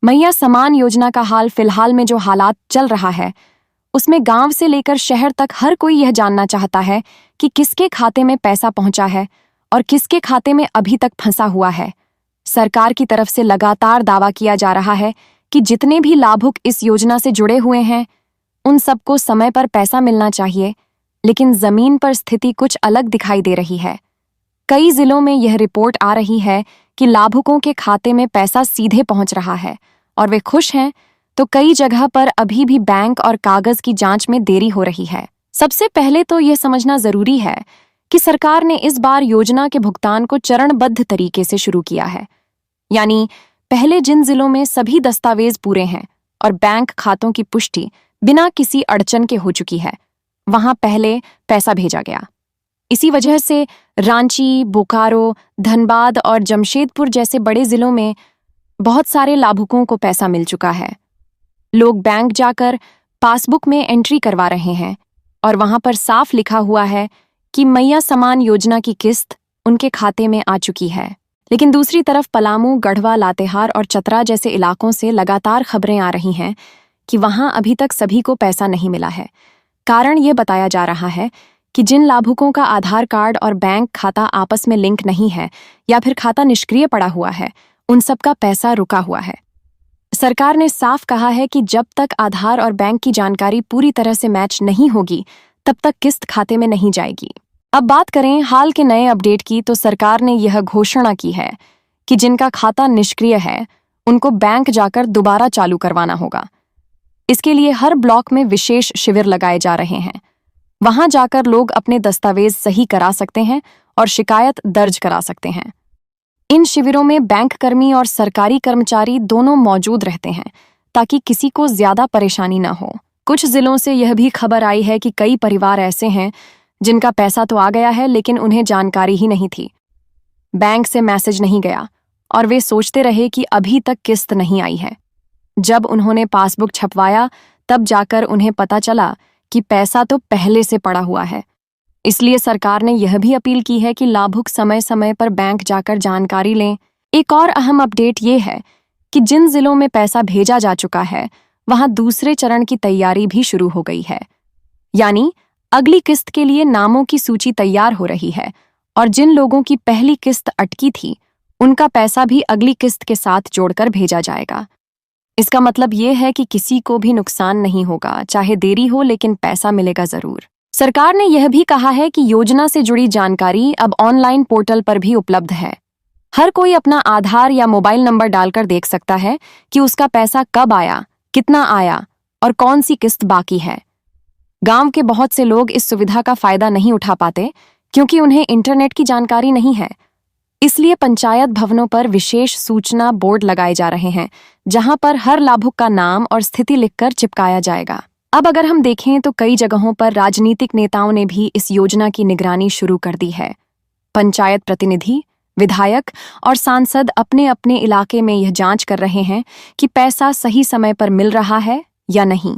मैया समान योजना का हाल फिलहाल में जो हालात चल रहा है उसमें गांव से लेकर शहर तक हर कोई यह जानना चाहता है कि किसके खाते में पैसा पहुंचा है और किसके खाते में अभी तक फंसा हुआ है। सरकार की तरफ से लगातार दावा किया जा रहा है कि जितने भी लाभुक इस योजना से जुड़े हुए हैं उन सबको समय पर पैसा मिलना चाहिए, लेकिन जमीन पर स्थिति कुछ अलग दिखाई दे रही है। कई जिलों में यह रिपोर्ट आ रही है कि लाभुकों के खाते में पैसा सीधे पहुंच रहा है और वे खुश हैं, तो कई जगह पर अभी भी बैंक और कागज की जांच में देरी हो रही है। सबसे पहले तो यह समझना जरूरी है कि सरकार ने इस बार योजना के भुगतान को चरणबद्ध तरीके से शुरू किया है। यानी पहले जिन जिलों में सभी दस्तावेज पूरे हैं और बैंक खातों की पुष्टि बिना किसी अड़चन के हो चुकी है, वहां पहले पैसा भेजा गया। इसी वजह से रांची, बोकारो, धनबाद और जमशेदपुर जैसे बड़े जिलों में बहुत सारे लाभुकों को पैसा मिल चुका है। लोग बैंक जाकर पासबुक में एंट्री करवा रहे हैं और वहां पर साफ लिखा हुआ है कि मैया समान योजना की किस्त उनके खाते में आ चुकी है। लेकिन दूसरी तरफ पलामू, गढ़वा, लातेहार और चतरा जैसे इलाकों से लगातार खबरें आ रही हैं कि वहां अभी तक सभी को पैसा नहीं मिला है। कारण ये बताया जा रहा है कि जिन लाभुकों का आधार कार्ड और बैंक खाता आपस में लिंक नहीं है या फिर खाता निष्क्रिय पड़ा हुआ है, उन सब का पैसा रुका हुआ है। सरकार ने साफ कहा है कि जब तक आधार और बैंक की जानकारी पूरी तरह से मैच नहीं होगी तब तक किस्त खाते में नहीं जाएगी। अब बात करें हाल के नए अपडेट की, तो सरकार ने यह घोषणा की है कि जिनका खाता निष्क्रिय है उनको बैंक जाकर दोबारा चालू करवाना होगा। इसके लिए हर ब्लॉक में विशेष शिविर लगाए जा रहे हैं। वहां जाकर लोग अपने दस्तावेज सही करा सकते हैं और शिकायत दर्ज करा सकते हैं। इन शिविरों में बैंक कर्मी और सरकारी कर्मचारी दोनों मौजूद रहते हैं ताकि किसी को ज्यादा परेशानी न हो। कुछ जिलों से यह भी खबर आई है कि कई परिवार ऐसे हैं जिनका पैसा तो आ गया है लेकिन उन्हें जानकारी ही नहीं थी, बैंक से मैसेज नहीं गया और वे सोचते रहे कि अभी तक किस्त नहीं आई है। जब उन्होंने पासबुक छपवाया तब जाकर उन्हें पता चला कि पैसा तो पहले से पड़ा हुआ है। इसलिए सरकार ने यह भी अपील की है कि लाभुक समय समय पर बैंक जाकर जानकारी लें। एक और अहम अपडेट ये है कि जिन जिलों में पैसा भेजा जा चुका है वहां दूसरे चरण की तैयारी भी शुरू हो गई है। यानी अगली किस्त के लिए नामों की सूची तैयार हो रही है और जिन लोगों की पहली किस्त अटकी थी उनका पैसा भी अगली किस्त के साथ जोड़कर भेजा जाएगा। इसका मतलब ये है कि किसी को भी नुकसान नहीं होगा, चाहे देरी हो लेकिन पैसा मिलेगा जरूर। सरकार ने यह भी कहा है कि योजना से जुड़ी जानकारी अब ऑनलाइन पोर्टल पर भी उपलब्ध है। हर कोई अपना आधार या मोबाइल नंबर डालकर देख सकता है कि उसका पैसा कब आया, कितना आया और कौन सी किस्त बाकी है। गांव के बहुत से लोग इस सुविधा का फायदा नहीं उठा पाते क्योंकि उन्हें इंटरनेट की जानकारी नहीं है। इसलिए पंचायत भवनों पर विशेष सूचना बोर्ड लगाए जा रहे हैं जहां पर हर लाभुक का नाम और स्थिति लिखकर चिपकाया जाएगा। अब अगर हम देखें तो कई जगहों पर राजनीतिक नेताओं ने भी इस योजना की निगरानी शुरू कर दी है। पंचायत प्रतिनिधि, विधायक और सांसद अपने अपने इलाके में यह जांच कर रहे हैं कि पैसा सही समय पर मिल रहा है या नहीं।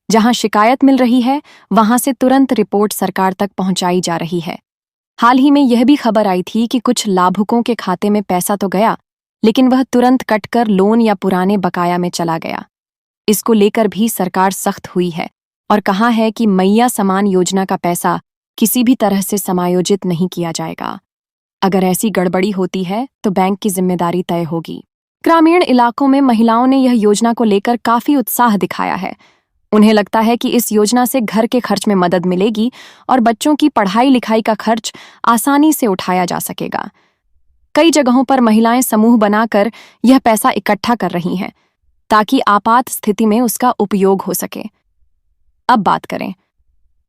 जहां शिकायत मिल रही है वहां से तुरंत रिपोर्ट सरकार तक पहुंचाई जा रही है। हाल ही में यह भी खबर आई थी कि कुछ लाभुकों के खाते में पैसा तो गया लेकिन वह तुरंत कटकर लोन या पुराने बकाया में चला गया। इसको लेकर भी सरकार सख्त हुई है और कहा है कि मैया समान योजना का पैसा किसी भी तरह से समायोजित नहीं किया जाएगा। अगर ऐसी गड़बड़ी होती है तो बैंक की जिम्मेदारी तय होगी। ग्रामीण इलाकों में महिलाओं ने यह योजना को लेकर काफी उत्साह दिखाया है। उन्हें लगता है कि इस योजना से घर के खर्च में मदद मिलेगी और बच्चों की पढ़ाई लिखाई का खर्च आसानी से उठाया जा सकेगा। कई जगहों पर महिलाएं समूह बनाकर यह पैसा इकट्ठा कर रही हैं ताकि आपात स्थिति में उसका उपयोग हो सके। अब बात करें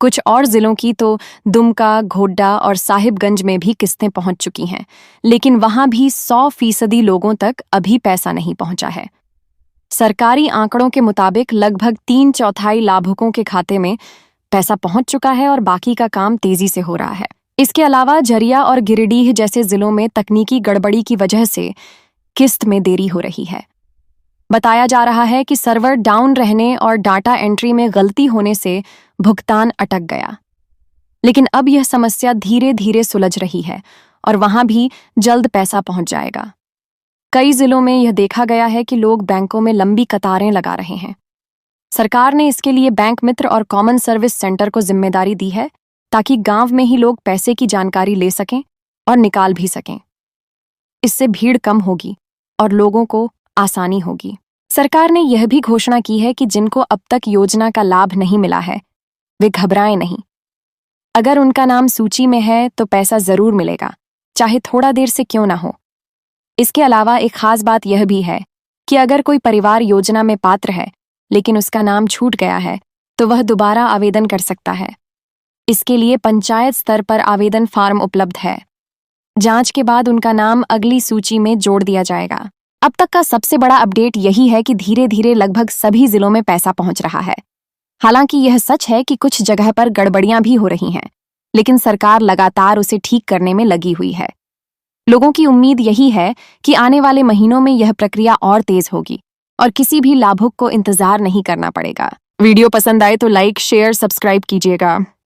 कुछ और जिलों की, तो दुमका, घोड्डा और साहिबगंज में भी किस्तें पहुंच चुकी हैं, लेकिन वहां भी 100% लोगों तक अभी पैसा नहीं पहुंचा है। सरकारी आंकड़ों के मुताबिक लगभग 3/4 लाभुकों के खाते में पैसा पहुंच चुका है और बाकी का काम तेजी से हो रहा है। इसके अलावा झरिया और गिरिडीह जैसे जिलों में तकनीकी गड़बड़ी की वजह से किस्त में देरी हो रही है। बताया जा रहा है कि सर्वर डाउन रहने और डाटा एंट्री में गलती होने से भुगतान अटक गया, लेकिन अब यह समस्या धीरे धीरे सुलझ रही है और वहां भी जल्द पैसा पहुंच जाएगा। कई जिलों में यह देखा गया है कि लोग बैंकों में लंबी कतारें लगा रहे हैं। सरकार ने इसके लिए बैंक मित्र और कॉमन सर्विस सेंटर को जिम्मेदारी दी है ताकि गांव में ही लोग पैसे की जानकारी ले सकें और निकाल भी सकें। इससे भीड़ कम होगी और लोगों को आसानी होगी। सरकार ने यह भी घोषणा की है कि जिनको अब तक योजना का लाभ नहीं मिला है वे घबराएं नहीं। अगर उनका नाम सूची में है तो पैसा जरूर मिलेगा, चाहे थोड़ा देर से क्यों ना हो। इसके अलावा एक खास बात यह भी है कि अगर कोई परिवार योजना में पात्र है लेकिन उसका नाम छूट गया है तो वह दोबारा आवेदन कर सकता है। इसके लिए पंचायत स्तर पर आवेदन फॉर्म उपलब्ध है। जांच के बाद उनका नाम अगली सूची में जोड़ दिया जाएगा। अब तक का सबसे बड़ा अपडेट यही है कि धीरे धीरे लगभग सभी जिलों में पैसा पहुंच रहा है। हालांकि यह सच है कि कुछ जगह पर गड़बड़ियां भी हो रही हैं, लेकिन सरकार लगातार उसे ठीक करने में लगी हुई है। लोगों की उम्मीद यही है कि आने वाले महीनों में यह प्रक्रिया और तेज होगी और किसी भी लाभुक को इंतजार नहीं करना पड़ेगा। वीडियो पसंद आए तो लाइक, शेयर, सब्सक्राइब कीजिएगा।